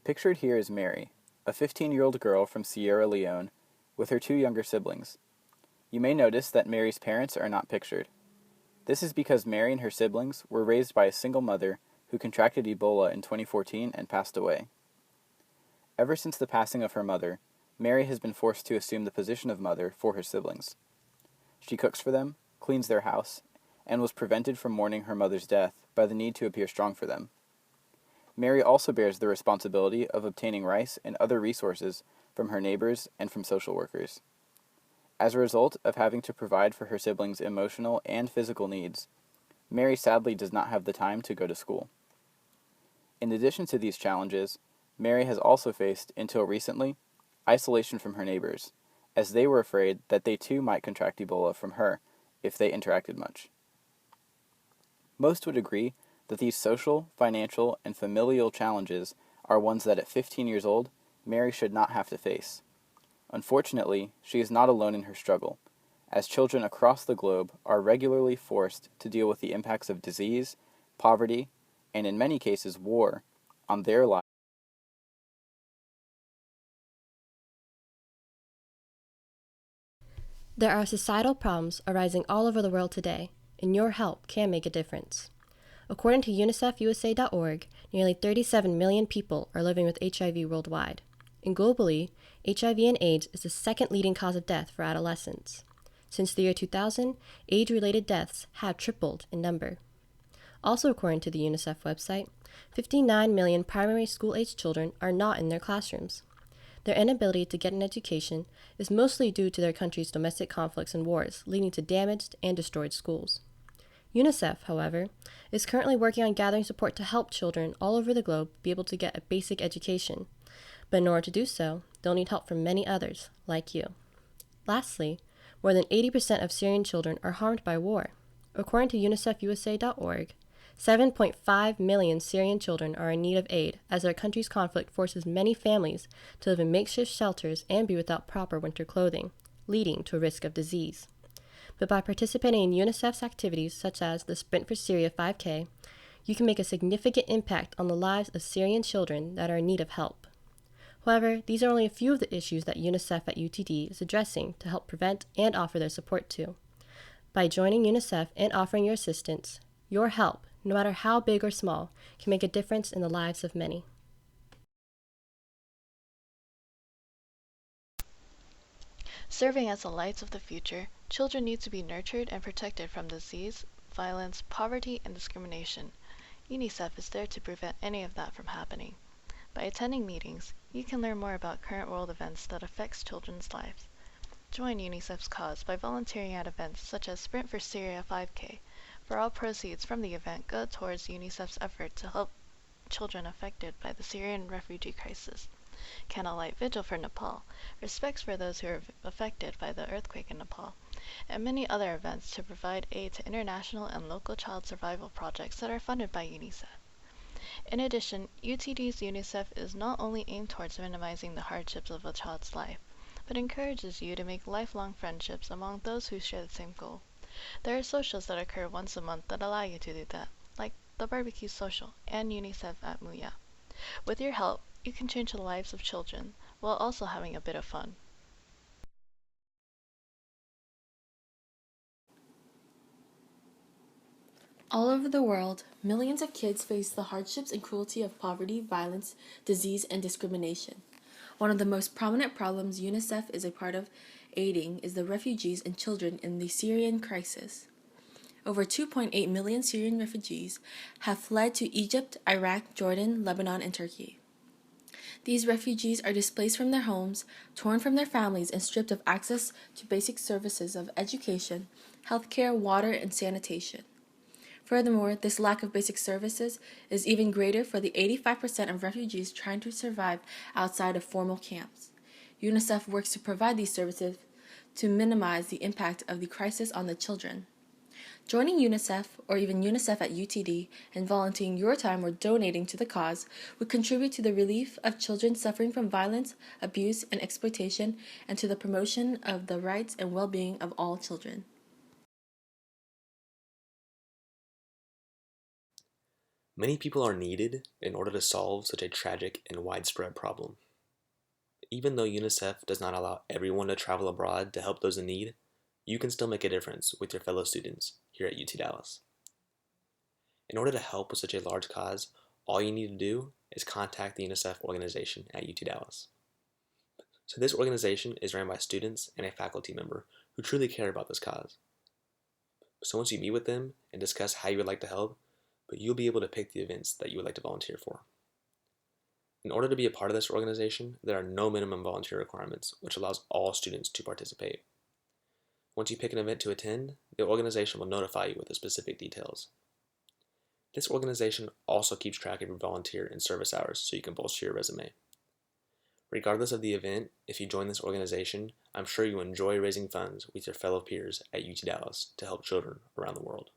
Pictured here is Mary, a 15-year-old girl from Sierra Leone, with her two younger siblings. You may notice that Mary's parents are not pictured. This is because Mary and her siblings were raised by a single mother who contracted Ebola in 2014 and passed away. Ever since the passing of her mother, Mary has been forced to assume the position of mother for her siblings. She cooks for them, cleans their house, and was prevented from mourning her mother's death by the need to appear strong for them. Mary also bears the responsibility of obtaining rice and other resources from her neighbors and from social workers. As a result of having to provide for her siblings' emotional and physical needs, Mary sadly does not have the time to go to school. In addition to these challenges, Mary has also faced, until recently, isolation from her neighbors, as they were afraid that they too might contract Ebola from her if they interacted much. Most would agree that these social, financial, and familial challenges are ones that at 15 years old, Mary should not have to face. Unfortunately, she is not alone in her struggle, as children across the globe are regularly forced to deal with the impacts of disease, poverty, and in many cases war, on their lives. There are societal problems arising all over the world today, and your help can make a difference. According to UNICEF nearly 37 million people are living with HIV worldwide. And globally, HIV and AIDS is the second leading cause of death for adolescents. Since the year 2000, AIDS-related deaths have tripled in number. Also according to the UNICEF website, 59 million primary school-aged children are not in their classrooms. Their inability to get an education is mostly due to their country's domestic conflicts and wars, leading to damaged and destroyed schools. UNICEF, however, is currently working on gathering support to help children all over the globe be able to get a basic education. But in order to do so, they'll need help from many others, like you. Lastly, more than 80% of Syrian children are harmed by war. According to UNICEFusa.org, 7.5 million Syrian children are in need of aid as their country's conflict forces many families to live in makeshift shelters and be without proper winter clothing, leading to a risk of disease. But by participating in UNICEF's activities such as the Sprint for Syria 5K, you can make a significant impact on the lives of Syrian children that are in need of help. However, these are only a few of the issues that UNICEF at UTD is addressing to help prevent and offer their support to. By joining UNICEF and offering your assistance, your help, no matter how big or small, can make a difference in the lives of many. Serving as the lights of the future, children need to be nurtured and protected from disease, violence, poverty, and discrimination. UNICEF is there to prevent any of that from happening. By attending meetings, you can learn more about current world events that affects children's lives. Join UNICEF's cause by volunteering at events such as Sprint for Syria 5K, where all proceeds from the event go towards UNICEF's effort to help children affected by the Syrian refugee crisis. Candlelight Vigil for Nepal, respects for those who are affected by the earthquake in Nepal, and many other events to provide aid to international and local child survival projects that are funded by UNICEF. In addition, UTD's UNICEF is not only aimed towards minimizing the hardships of a child's life, but encourages you to make lifelong friendships among those who share the same goal. There are socials that occur once a month that allow you to do that, like the Barbecue Social and UNICEF at Muya. With your help, you can change the lives of children while also having a bit of fun. All over the world, millions of kids face the hardships and cruelty of poverty, violence, disease, and discrimination. One of the most prominent problems UNICEF is a part of aiding is the refugees and children in the Syrian crisis. Over 2.8 million Syrian refugees have fled to Egypt, Iraq, Jordan, Lebanon, and Turkey. These refugees are displaced from their homes, torn from their families, and stripped of access to basic services of education, healthcare, water, and sanitation. Furthermore, this lack of basic services is even greater for the 85% of refugees trying to survive outside of formal camps. UNICEF works to provide these services to minimize the impact of the crisis on the children. Joining UNICEF, or even UNICEF at UTD, and volunteering your time or donating to the cause would contribute to the relief of children suffering from violence, abuse, and exploitation, and to the promotion of the rights and well-being of all children. Many people are needed in order to solve such a tragic and widespread problem. Even though UNICEF does not allow everyone to travel abroad to help those in need, you can still make a difference with your fellow students here at UT Dallas. In order to help with such a large cause, all you need to do is contact the UNICEF organization at UT Dallas. So this organization is ran by students and a faculty member who truly care about this cause. So once you meet with them and discuss how you would like to help, but you'll be able to pick the events that you would like to volunteer for. In order to be a part of this organization, there are no minimum volunteer requirements, which allows all students to participate. Once you pick an event to attend, the organization will notify you with the specific details. This organization also keeps track of your volunteer and service hours so you can bolster your resume. Regardless of the event, if you join this organization, I'm sure you enjoy raising funds with your fellow peers at UT Dallas to help children around the world.